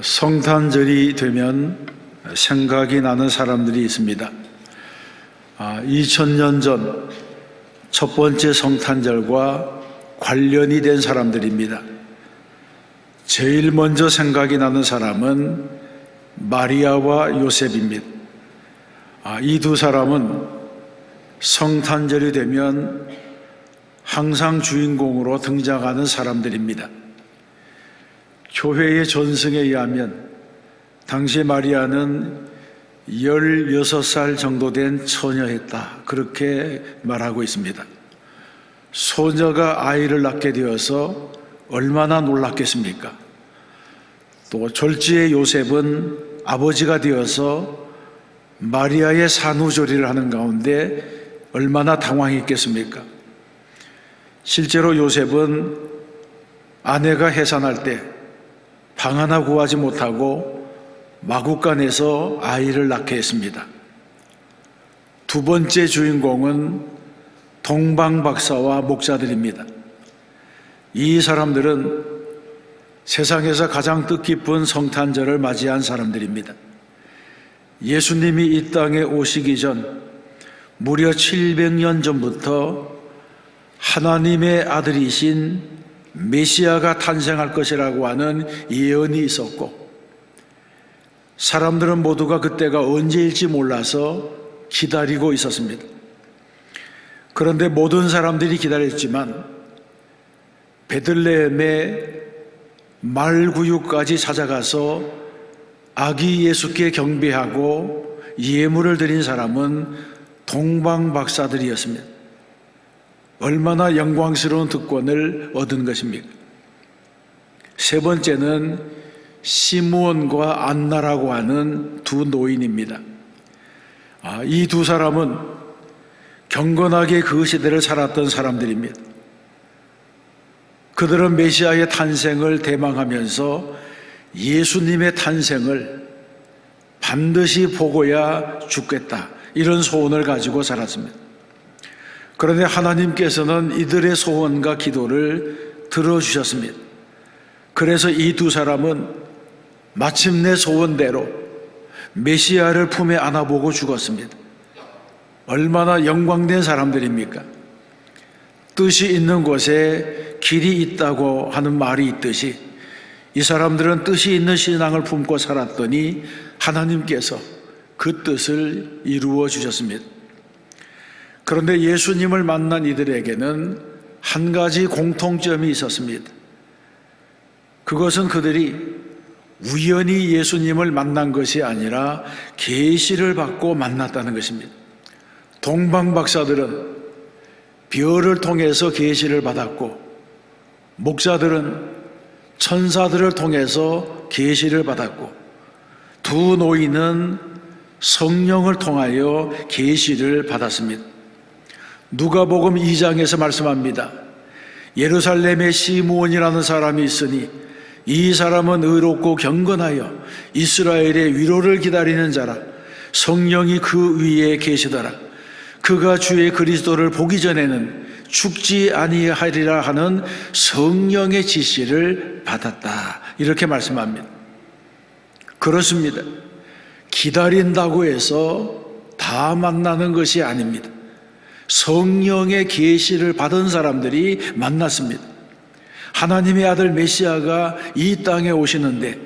성탄절이 되면 생각이 나는 사람들이 있습니다. 2000년 전 첫 번째 성탄절과 관련이 된 사람들입니다. 제일 먼저 생각이 나는 사람은 마리아와 요셉입니다. 이 두 사람은 성탄절이 되면 항상 주인공으로 등장하는 사람들입니다. 교회의 전승에 의하면 당시 마리아는 16살 정도 된 처녀였다, 그렇게 말하고 있습니다. 소녀가 아이를 낳게 되어서 얼마나 놀랐겠습니까? 또 졸지의 요셉은 아버지가 되어서 마리아의 산후조리를 하는 가운데 얼마나 당황했겠습니까? 실제로 요셉은 아내가 해산할 때 방 하나 구하지 못하고 마구간에서 아이를 낳게 했습니다. 두 번째 주인공은 동방박사와 목자들입니다. 이 사람들은 세상에서 가장 뜻깊은 성탄절을 맞이한 사람들입니다. 예수님이 이 땅에 오시기 전 무려 700년 전부터 하나님의 아들이신 메시아가 탄생할 것이라고 하는 예언이 있었고, 사람들은 모두가 그때가 언제일지 몰라서 기다리고 있었습니다. 그런데 모든 사람들이 기다렸지만 베들레헴의 말구유까지 찾아가서 아기 예수께 경배하고 예물을 드린 사람은 동방박사들이었습니다. 얼마나 영광스러운 특권을 얻은 것입니까? 세 번째는 시므온과 안나라고 하는 두 노인입니다. 이 두 사람은 경건하게 그 시대를 살았던 사람들입니다. 그들은 메시아의 탄생을 대망하면서 예수님의 탄생을 반드시 보고야 죽겠다, 이런 소원을 가지고 살았습니다. 그런데 하나님께서는 이들의 소원과 기도를 들어주셨습니다. 그래서 이 두 사람은 마침내 소원대로 메시아를 품에 안아보고 죽었습니다. 얼마나 영광된 사람들입니까? 뜻이 있는 곳에 길이 있다고 하는 말이 있듯이 이 사람들은 뜻이 있는 신앙을 품고 살았더니 하나님께서 그 뜻을 이루어 주셨습니다. 그런데 예수님을 만난 이들에게는 한 가지 공통점이 있었습니다. 그것은 그들이 우연히 예수님을 만난 것이 아니라 계시를 받고 만났다는 것입니다. 동방박사들은 별을 통해서 계시를 받았고, 목자들은 천사들을 통해서 계시를 받았고, 두 노인은 성령을 통하여 계시를 받았습니다. 누가복음 2장에서 말씀합니다. 예루살렘에 시므온이라는 사람이 있으니 이 사람은 의롭고 경건하여 이스라엘의 위로를 기다리는 자라. 성령이 그 위에 계시더라. 그가 주의 그리스도를 보기 전에는 죽지 아니하리라 하는 성령의 지시를 받았다, 이렇게 말씀합니다. 그렇습니다. 기다린다고 해서 다 만나는 것이 아닙니다. 성령의 계시를 받은 사람들이 만났습니다. 하나님의 아들 메시아가 이 땅에 오시는데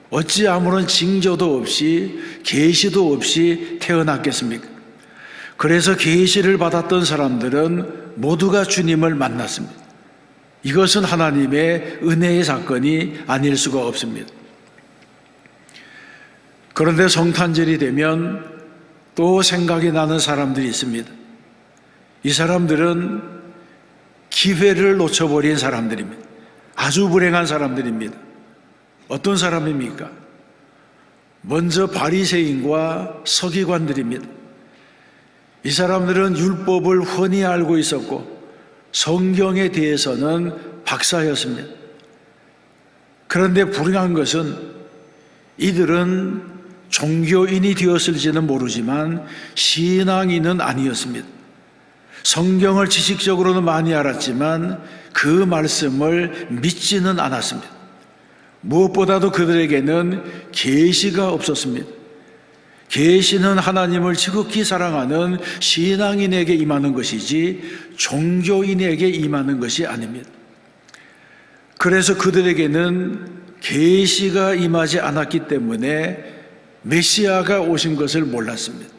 어찌 아무런 징조도 없이 계시도 없이 태어났겠습니까? 그래서 계시를 받았던 사람들은 모두가 주님을 만났습니다. 이것은 하나님의 은혜의 사건이 아닐 수가 없습니다. 그런데 성탄절이 되면 또 생각이 나는 사람들이 있습니다. 이 사람들은 기회를 놓쳐버린 사람들입니다. 아주 불행한 사람들입니다. 어떤 사람입니까? 먼저 바리새인과 서기관들입니다. 이 사람들은 율법을 훤히 알고 있었고 성경에 대해서는 박사였습니다. 그런데 불행한 것은 이들은 종교인이 되었을지는 모르지만 신앙인은 아니었습니다. 성경을 지식적으로는 많이 알았지만 그 말씀을 믿지는 않았습니다. 무엇보다도 그들에게는 계시가 없었습니다. 계시는 하나님을 지극히 사랑하는 신앙인에게 임하는 것이지 종교인에게 임하는 것이 아닙니다. 그래서 그들에게는 계시가 임하지 않았기 때문에 메시아가 오신 것을 몰랐습니다.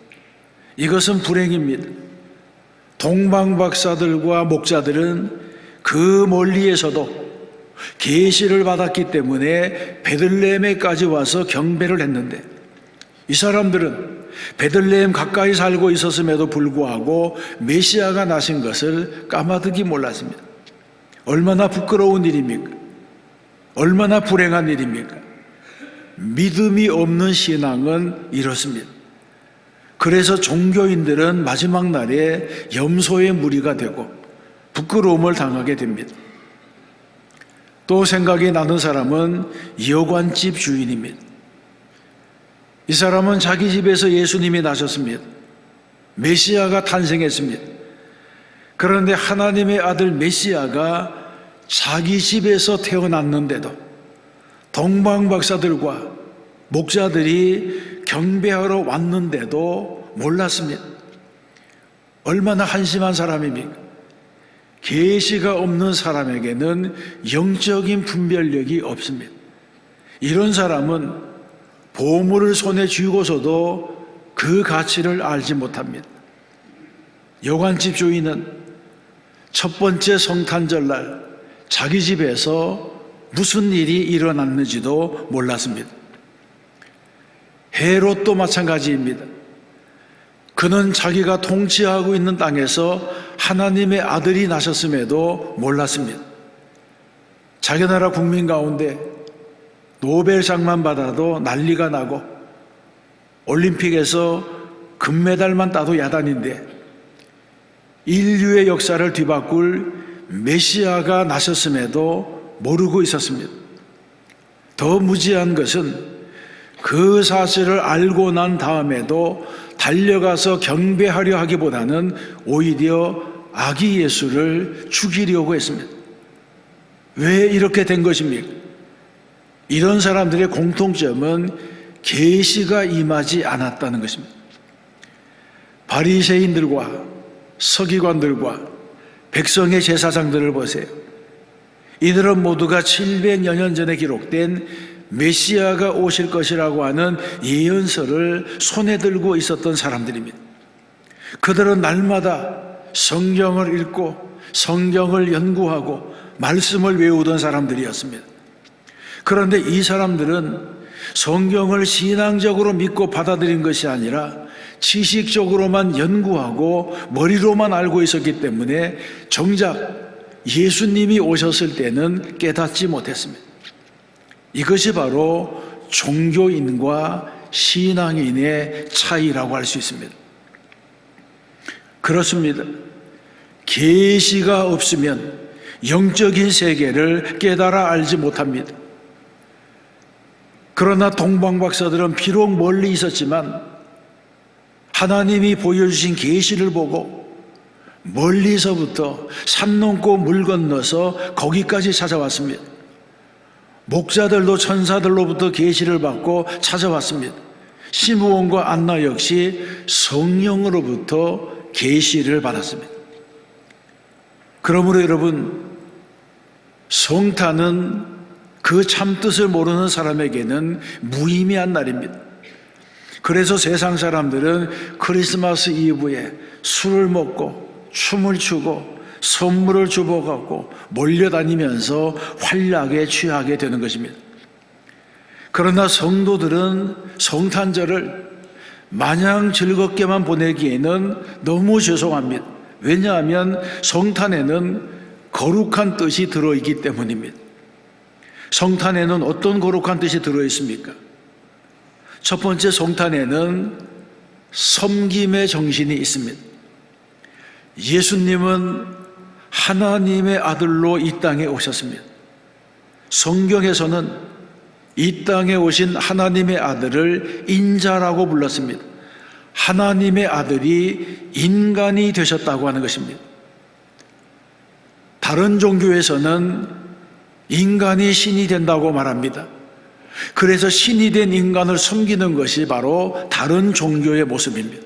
이것은 불행입니다. 동방박사들과 목자들은 그 멀리에서도 계시를 받았기 때문에 베들레헴에까지 와서 경배를 했는데, 이 사람들은 베들레헴 가까이 살고 있었음에도 불구하고 메시아가 나신 것을 까마득히 몰랐습니다. 얼마나 부끄러운 일입니까? 얼마나 불행한 일입니까? 믿음이 없는 신앙은 이렇습니다. 그래서 종교인들은 마지막 날에 염소의 무리가 되고 부끄러움을 당하게 됩니다. 또 생각이 나는 사람은 여관집 주인입니다. 이 사람은 자기 집에서 예수님이 나셨습니다. 메시아가 탄생했습니다. 그런데 하나님의 아들 메시아가 자기 집에서 태어났는데도 동방박사들과 목자들이 경배하러 왔는데도 몰랐습니다. 얼마나 한심한 사람입니까? 계시가 없는 사람에게는 영적인 분별력이 없습니다. 이런 사람은 보물을 손에 쥐고서도 그 가치를 알지 못합니다. 여관집 주인은 첫 번째 성탄절날 자기 집에서 무슨 일이 일어났는지도 몰랐습니다. 헤롯도 마찬가지입니다. 그는 자기가 통치하고 있는 땅에서 하나님의 아들이 나셨음에도 몰랐습니다. 자기 나라 국민 가운데 노벨상만 받아도 난리가 나고 올림픽에서 금메달만 따도 야단인데 인류의 역사를 뒤바꿀 메시아가 나셨음에도 모르고 있었습니다. 더 무지한 것은 그 사실을 알고 난 다음에도 달려가서 경배하려 하기보다는 오히려 아기 예수를 죽이려고 했습니다. 왜 이렇게 된 것입니까? 이런 사람들의 공통점은 계시가 임하지 않았다는 것입니다. 바리새인들과 서기관들과 백성의 제사장들을 보세요. 이들은 모두가 700여 년 전에 기록된 메시아가 오실 것이라고 하는 예언서를 손에 들고 있었던 사람들입니다. 그들은 날마다 성경을 읽고 성경을 연구하고 말씀을 외우던 사람들이었습니다. 그런데 이 사람들은 성경을 신앙적으로 믿고 받아들인 것이 아니라 지식적으로만 연구하고 머리로만 알고 있었기 때문에 정작 예수님이 오셨을 때는 깨닫지 못했습니다. 이것이 바로 종교인과 신앙인의 차이라고 할 수 있습니다. 그렇습니다. 계시가 없으면 영적인 세계를 깨달아 알지 못합니다. 그러나 동방박사들은 비록 멀리 있었지만 하나님이 보여주신 계시를 보고 멀리서부터 산 넘고 물 건너서 거기까지 찾아왔습니다. 목자들도 천사들로부터 계시를 받고 찾아왔습니다. 시므온과 안나 역시 성령으로부터 계시를 받았습니다. 그러므로 여러분, 성탄은 그 참뜻을 모르는 사람에게는 무의미한 날입니다. 그래서 세상 사람들은 크리스마스 이브에 술을 먹고 춤을 추고 선물을 주고받고 몰려다니면서 환락에 취하게 되는 것입니다. 그러나 성도들은 성탄절을 마냥 즐겁게만 보내기에는 너무 죄송합니다. 왜냐하면 성탄에는 거룩한 뜻이 들어있기 때문입니다. 성탄에는 어떤 거룩한 뜻이 들어있습니까? 첫 번째, 성탄에는 섬김의 정신이 있습니다. 예수님은 하나님의 아들로 이 땅에 오셨습니다. 성경에서는 이 땅에 오신 하나님의 아들을 인자라고 불렀습니다. 하나님의 아들이 인간이 되셨다고 하는 것입니다. 다른 종교에서는 인간이 신이 된다고 말합니다. 그래서 신이 된 인간을 섬기는 것이 바로 다른 종교의 모습입니다.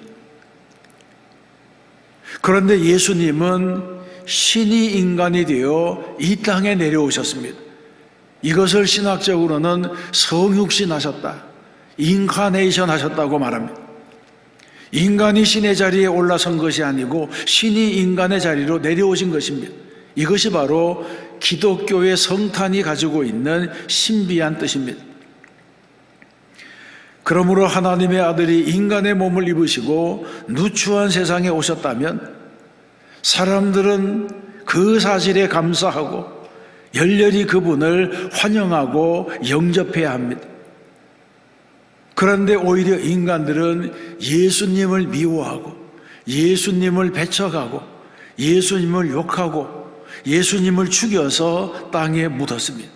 그런데 예수님은 신이 인간이 되어 이 땅에 내려오셨습니다. 이것을 신학적으로는 성육신 하셨다, 인카네이션 하셨다고 말합니다. 인간이 신의 자리에 올라선 것이 아니고 신이 인간의 자리로 내려오신 것입니다. 이것이 바로 기독교의 성탄이 가지고 있는 신비한 뜻입니다. 그러므로 하나님의 아들이 인간의 몸을 입으시고 누추한 세상에 오셨다면 사람들은 그 사실에 감사하고 열렬히 그분을 환영하고 영접해야 합니다. 그런데 오히려 인간들은 예수님을 미워하고 예수님을 배척하고 예수님을 욕하고 예수님을 죽여서 땅에 묻었습니다.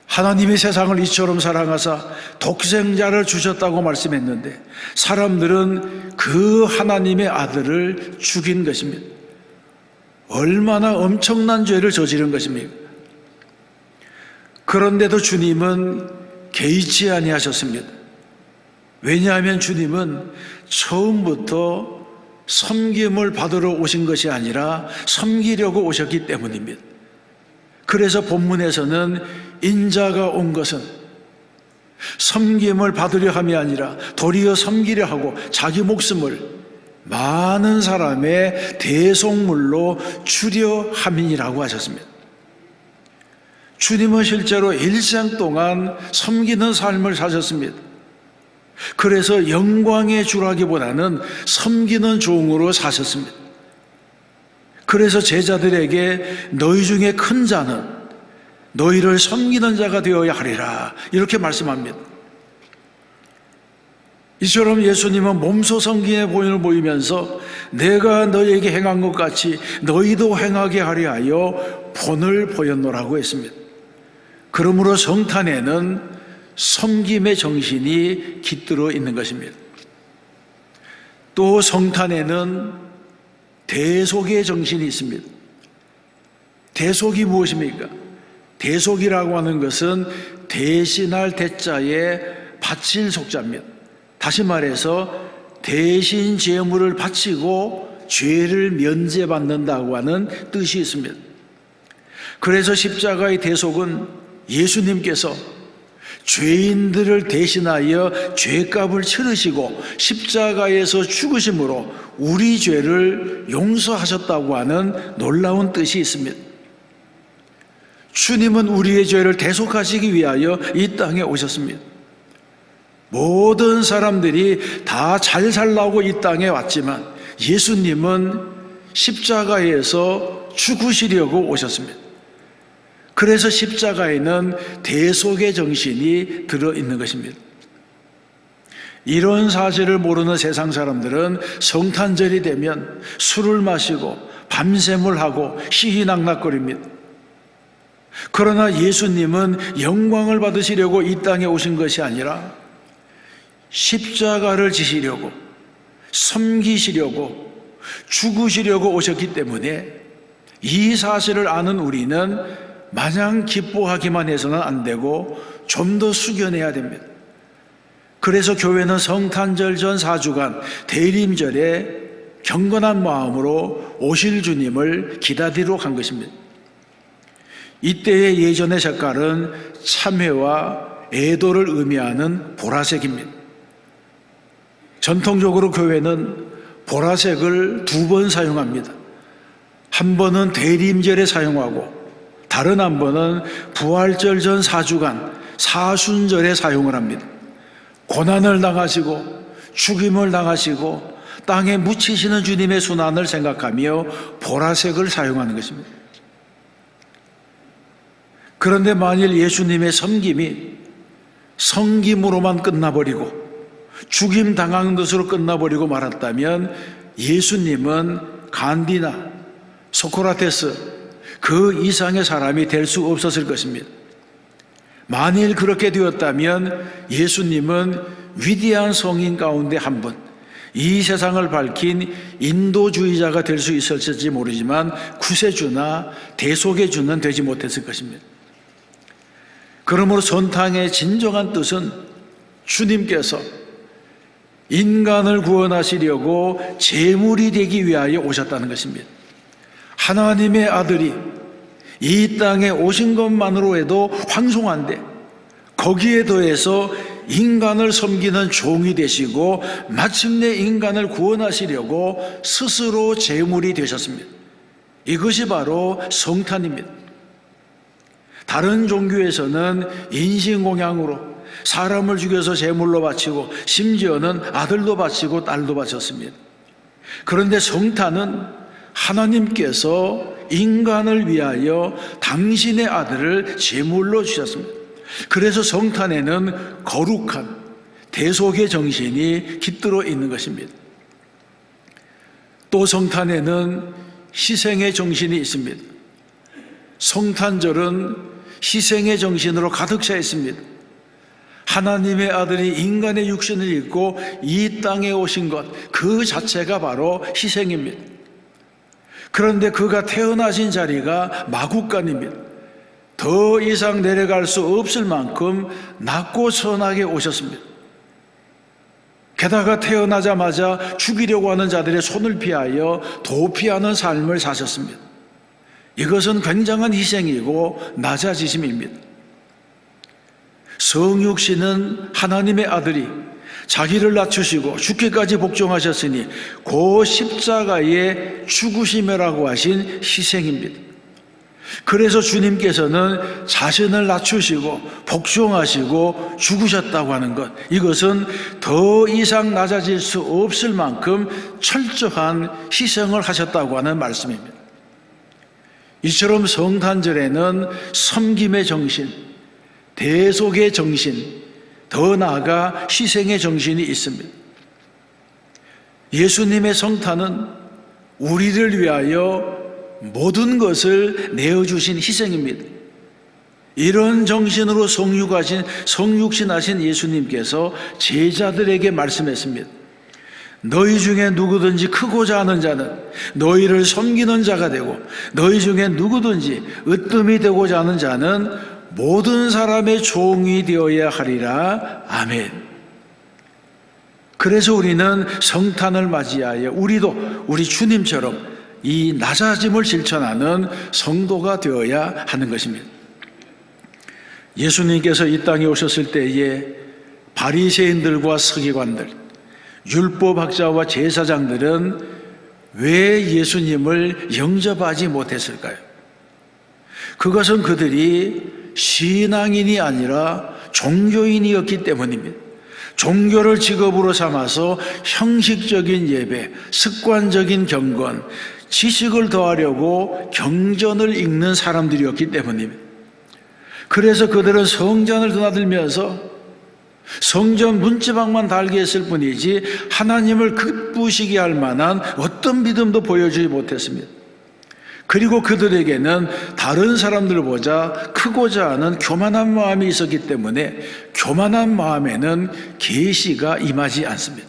하나님이 세상을 이처럼 사랑하사 독생자를 주셨다고 말씀했는데 사람들은 그 하나님의 아들을 죽인 것입니다. 얼마나 엄청난 죄를 저지른 것입니까? 그런데도 주님은 개의치 아니하셨습니다. 왜냐하면 주님은 처음부터 섬김을 받으러 오신 것이 아니라 섬기려고 오셨기 때문입니다. 그래서 본문에서는 인자가 온 것은 섬김을 받으려 함이 아니라 도리어 섬기려 하고 자기 목숨을 많은 사람의 대속물로 주려 함이라고 하셨습니다. 주님은 실제로 일생 동안 섬기는 삶을 사셨습니다. 그래서 영광의 주라기보다는 섬기는 종으로 사셨습니다. 그래서 제자들에게 너희 중에 큰 자는 너희를 섬기는 자가 되어야 하리라 이렇게 말씀합니다. 이처럼 예수님은 몸소 섬김의 본을 보이면서 내가 너희에게 행한 것 같이 너희도 행하게 하려 하여 본을 보였노라고 했습니다. 그러므로 성탄에는 섬김의 정신이 깃들어 있는 것입니다. 또 성탄에는 대속의 정신이 있습니다. 대속이 무엇입니까? 대속이라고 하는 것은 대신할 대자에 바칠 속자입니다. 다시 말해서 대신 제물을 바치고 죄를 면제받는다고 하는 뜻이 있습니다. 그래서 십자가의 대속은 예수님께서 죄인들을 대신하여 죄값을 치르시고 십자가에서 죽으심으로 우리 죄를 용서하셨다고 하는 놀라운 뜻이 있습니다. 주님은 우리의 죄를 대속하시기 위하여 이 땅에 오셨습니다. 모든 사람들이 다 잘 살라고 이 땅에 왔지만 예수님은 십자가에서 죽으시려고 오셨습니다. 그래서 십자가에는 대속의 정신이 들어있는 것입니다. 이런 사실을 모르는 세상 사람들은 성탄절이 되면 술을 마시고 밤샘을 하고 시희낙낙거립니다. 그러나 예수님은 영광을 받으시려고 이 땅에 오신 것이 아니라 십자가를 지시려고 섬기시려고 죽으시려고 오셨기 때문에 이 사실을 아는 우리는 마냥 기뻐하기만 해서는 안 되고 좀 더 숙여내야 됩니다. 그래서 교회는 성탄절 전 4주간 대림절에 경건한 마음으로 오실 주님을 기다리러 간 것입니다. 이때의 예전의 색깔은 참회와 애도를 의미하는 보라색입니다. 전통적으로 교회는 보라색을 2번 사용합니다. 한 번은 대림절에 사용하고 다른 한 번은 부활절 전 4주간 사순절에 사용을 합니다. 고난을 당하시고 죽임을 당하시고 땅에 묻히시는 주님의 순환을 생각하며 보라색을 사용하는 것입니다. 그런데 만일 예수님의 섬김이 성김으로만 끝나버리고 죽임 당한 것으로 끝나버리고 말았다면 예수님은 간디나 소크라테스 그 이상의 사람이 될 수 없었을 것입니다. 만일 그렇게 되었다면 예수님은 위대한 성인 가운데 한 분, 이 세상을 밝힌 인도주의자가 될 수 있었을지 모르지만 구세주나 대속의 주는 되지 못했을 것입니다. 그러므로 성탄의 진정한 뜻은 주님께서 인간을 구원하시려고 제물이 되기 위하여 오셨다는 것입니다. 하나님의 아들이 이 땅에 오신 것만으로 해도 황송한데 거기에 더해서 인간을 섬기는 종이 되시고 마침내 인간을 구원하시려고 스스로 제물이 되셨습니다. 이것이 바로 성탄입니다. 다른 종교에서는 인신공양으로 사람을 죽여서 제물로 바치고 심지어는 아들도 바치고 딸도 바쳤습니다. 그런데 성탄은 하나님께서 인간을 위하여 당신의 아들을 제물로 주셨습니다. 그래서 성탄에는 거룩한 대속의 정신이 깃들어 있는 것입니다. 또 성탄에는 희생의 정신이 있습니다. 성탄절은 희생의 정신으로 가득 차 있습니다. 하나님의 아들이 인간의 육신을 입고 이 땅에 오신 것, 그 자체가 바로 희생입니다. 그런데 그가 태어나신 자리가 마국간입니다. 더 이상 내려갈 수 없을 만큼 낮고 선하게 오셨습니다. 게다가 태어나자마자 죽이려고 하는 자들의 손을 피하여 도피하는 삶을 사셨습니다. 이것은 굉장한 희생이고 낮아지심입니다. 성육신은 하나님의 아들이 자기를 낮추시고 죽기까지 복종하셨으니 그 십자가의 죽으심이라고 하신 희생입니다. 그래서 주님께서는 자신을 낮추시고 복종하시고 죽으셨다고 하는 것, 이것은 더 이상 낮아질 수 없을 만큼 철저한 희생을 하셨다고 하는 말씀입니다. 이처럼 성탄절에는 섬김의 정신, 대속의 정신, 더 나아가 희생의 정신이 있습니다. 예수님의 성탄은 우리를 위하여 모든 것을 내어주신 희생입니다. 이런 정신으로 성육신하신 예수님께서 제자들에게 말씀했습니다. 너희 중에 누구든지 크고자 하는 자는 너희를 섬기는 자가 되고, 너희 중에 누구든지 으뜸이 되고자 하는 자는 모든 사람의 종이 되어야 하리라. 아멘. 그래서 우리는 성탄을 맞이하여 우리도 우리 주님처럼 이 낮아짐을 실천하는 성도가 되어야 하는 것입니다. 예수님께서 이 땅에 오셨을 때에 바리새인들과 서기관들, 율법학자와 제사장들은 왜 예수님을 영접하지 못했을까요? 그것은 그들이 신앙인이 아니라 종교인이었기 때문입니다. 종교를 직업으로 삼아서 형식적인 예배, 습관적인 경건, 지식을 더하려고 경전을 읽는 사람들이었기 때문입니다. 그래서 그들은 성전을 드나들면서 성전 문지방만 달게 했을 뿐이지 하나님을 기쁘시게 할 만한 어떤 믿음도 보여주지 못했습니다. 그리고 그들에게는 다른 사람들보다 크고자 하는 교만한 마음이 있었기 때문에 교만한 마음에는 계시가 임하지 않습니다.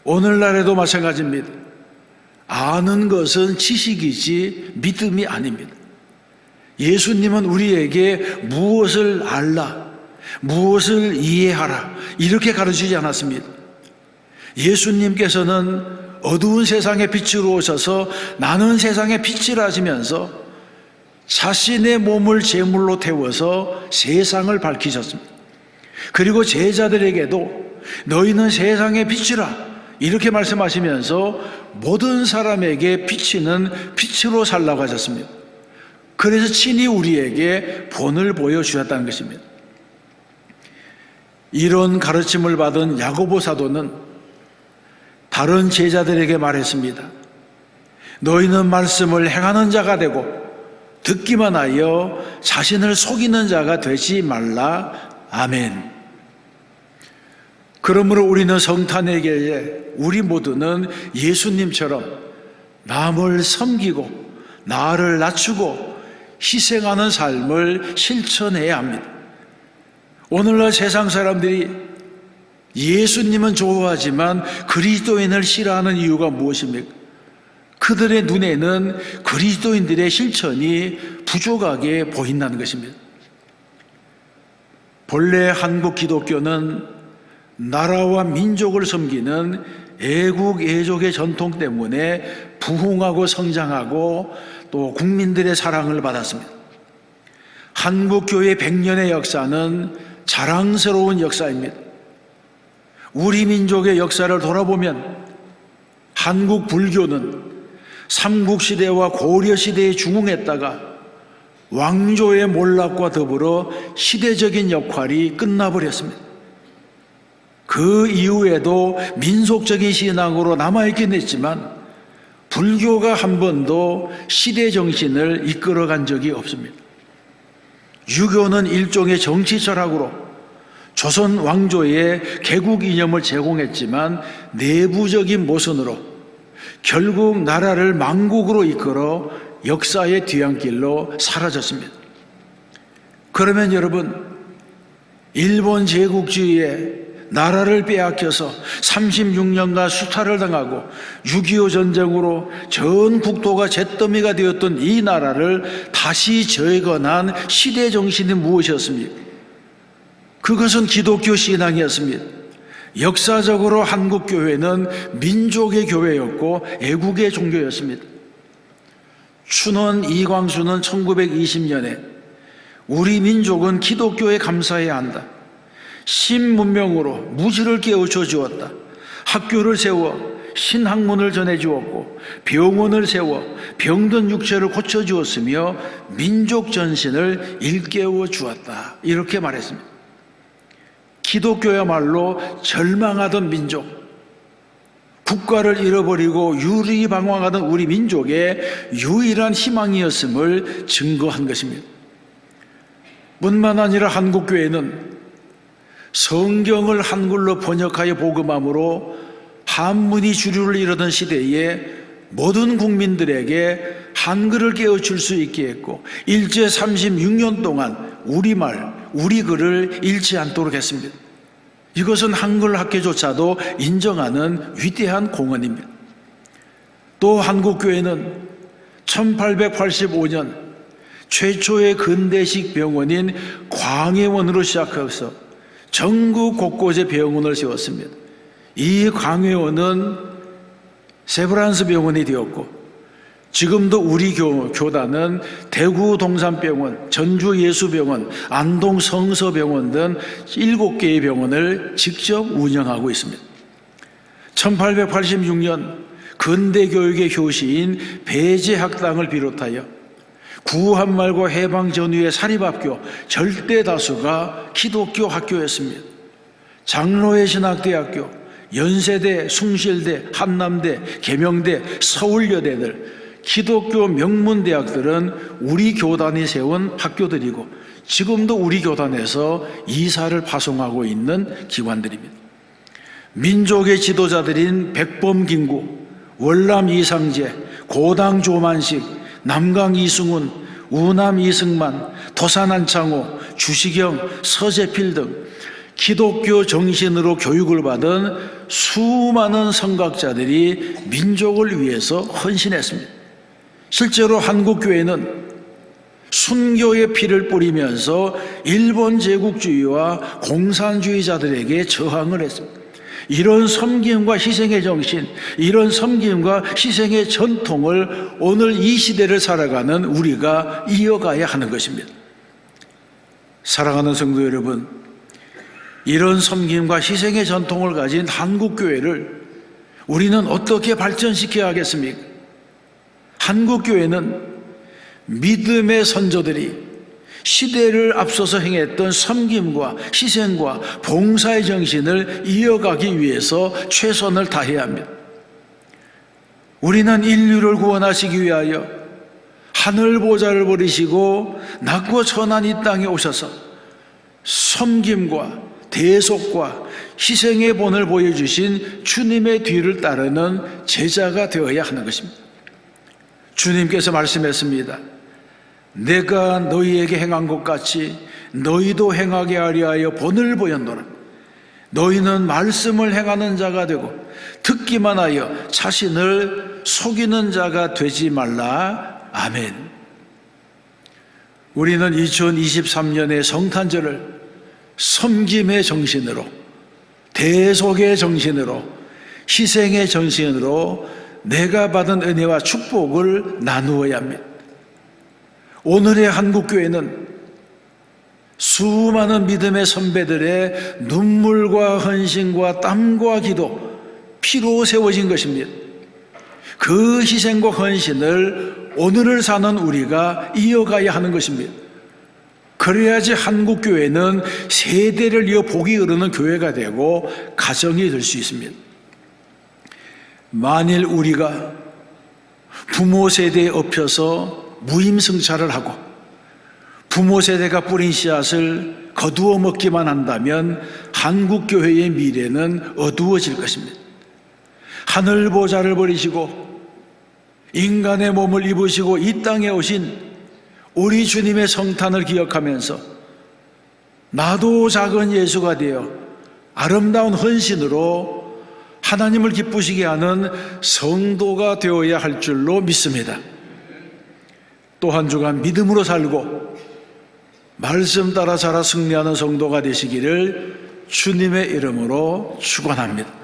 오늘날에도 마찬가지입니다. 아는 것은 지식이지 믿음이 아닙니다. 예수님은 우리에게 무엇을 알라, 무엇을 이해하라 이렇게 가르치지 않았습니다. 예수님께서는 어두운 세상의 빛으로 오셔서 나는 세상의 빛이라 하시면서 자신의 몸을 제물로 태워서 세상을 밝히셨습니다. 그리고 제자들에게도 너희는 세상의 빛이라 이렇게 말씀하시면서 모든 사람에게 비치는 빛으로 살라고 하셨습니다. 그래서 친히 우리에게 본을 보여주셨다는 것입니다. 이런 가르침을 받은 야고보 사도는 다른 제자들에게 말했습니다. 너희는 말씀을 행하는 자가 되고 듣기만 하여 자신을 속이는 자가 되지 말라. 아멘. 그러므로 우리는 성탄에게 우리 모두는 예수님처럼 남을 섬기고 나를 낮추고 희생하는 삶을 실천해야 합니다. 오늘날 세상 사람들이 예수님은 좋아하지만 그리스도인을 싫어하는 이유가 무엇입니까? 그들의 눈에는 그리스도인들의 실천이 부족하게 보인다는 것입니다. 본래 한국 기독교는 나라와 민족을 섬기는 애국 애족의 전통 때문에 부흥하고 성장하고 또 국민들의 사랑을 받았습니다. 한국교회 100년의 역사는 자랑스러운 역사입니다. 우리 민족의 역사를 돌아보면 한국 불교는 삼국시대와 고려시대에 중흥했다가 왕조의 몰락과 더불어 시대적인 역할이 끝나버렸습니다. 그 이후에도 민속적인 신앙으로 남아있긴 했지만 불교가 한 번도 시대 정신을 이끌어간 적이 없습니다. 유교는 일종의 정치 철학으로 조선 왕조의 개국 이념을 제공했지만 내부적인 모순으로 결국 나라를 망국으로 이끌어 역사의 뒤안길로 사라졌습니다. 그러면 여러분, 일본 제국주의에 나라를 빼앗겨서 36년간 수탈을 당하고 6.25 전쟁으로 전 국토가 잿더미가 되었던 이 나라를 다시 재건한 시대 정신이 무엇이었습니까? 그것은 기독교 신앙이었습니다. 역사적으로 한국교회는 민족의 교회였고 애국의 종교였습니다. 춘원 이광수는 1920년에 우리 민족은 기독교에 감사해야 한다. 신문명으로 무지를 깨우쳐 주었다. 학교를 세워 신학문을 전해 주었고 병원을 세워 병든 육체를 고쳐 주었으며 민족 전신을 일깨워 주었다. 이렇게 말했습니다. 기독교야말로 절망하던 민족, 국가를 잃어버리고 유리방황하던 우리 민족의 유일한 희망이었음을 증거한 것입니다. 뿐만 아니라 한국교회는 성경을 한글로 번역하여 복음함으로 한문이 주류를 이루던 시대에 모든 국민들에게 한글을 깨우칠 수 있게 했고 일제 36년 동안 우리말, 우리 글을 잃지 않도록 했습니다. 이것은 한글 학교조차도 인정하는 위대한 공헌입니다. 또 한국교회는 1885년 최초의 근대식 병원인 광해원으로 시작해서 전국 곳곳에 병원을 세웠습니다. 이 광해원은 세브란스 병원이 되었고 지금도 우리 교단은 대구 동산병원, 전주 예수병원, 안동 성서병원 등 7개의 병원을 직접 운영하고 있습니다. 1886년 근대교육의 효시인 배제학당을 비롯하여 구한말고 해방 전후의 사립학교 절대 다수가 기독교 학교였습니다. 장로의 신학대학교, 연세대, 숭실대, 한남대, 계명대, 서울여대들 기독교 명문대학들은 우리 교단이 세운 학교들이고 지금도 우리 교단에서 이사를 파송하고 있는 기관들입니다. 민족의 지도자들인 백범김구, 월남 이상재, 고당 조만식, 남강 이승훈, 우남 이승만, 도산 안창호, 주시경, 서재필 등 기독교 정신으로 교육을 받은 수많은 선각자들이 민족을 위해서 헌신했습니다. 실제로 한국교회는 순교의 피를 뿌리면서 일본 제국주의와 공산주의자들에게 저항을 했습니다. 이런 섬김과 희생의 정신, 이런 섬김과 희생의 전통을 오늘 이 시대를 살아가는 우리가 이어가야 하는 것입니다. 사랑하는 성도 여러분, 이런 섬김과 희생의 전통을 가진 한국교회를 우리는 어떻게 발전시켜야 하겠습니까? 한국교회는 믿음의 선조들이 시대를 앞서서 행했던 섬김과 희생과 봉사의 정신을 이어가기 위해서 최선을 다해야 합니다. 우리는 인류를 구원하시기 위하여 하늘 보좌를 버리시고 낮고 천한 이 땅에 오셔서 섬김과 대속과 희생의 본을 보여주신 주님의 뒤를 따르는 제자가 되어야 하는 것입니다. 주님께서 말씀했습니다. 내가 너희에게 행한 것 같이 너희도 행하게 하려 하여 본을 보였노라. 너희는 말씀을 행하는 자가 되고 듣기만 하여 자신을 속이는 자가 되지 말라. 아멘. 우리는 2023년의 성탄절을 섬김의 정신으로, 대속의 정신으로, 희생의 정신으로 내가 받은 은혜와 축복을 나누어야 합니다. 오늘의 한국교회는 수많은 믿음의 선배들의 눈물과 헌신과 땀과 기도, 피로 세워진 것입니다. 그 희생과 헌신을 오늘을 사는 우리가 이어가야 하는 것입니다. 그래야지 한국교회는 세대를 이어 복이 흐르는 교회가 되고 가정이 될 수 있습니다. 만일 우리가 부모 세대에 엎혀서 무임승차를 하고 부모 세대가 뿌린 씨앗을 거두어 먹기만 한다면 한국교회의 미래는 어두워질 것입니다. 하늘 보좌를 버리시고 인간의 몸을 입으시고 이 땅에 오신 우리 주님의 성탄을 기억하면서 나도 작은 예수가 되어 아름다운 헌신으로 하나님을 기쁘시게 하는 성도가 되어야 할 줄로 믿습니다. 또 한 주간 믿음으로 살고 말씀 따라 자라 승리하는 성도가 되시기를 주님의 이름으로 축원합니다.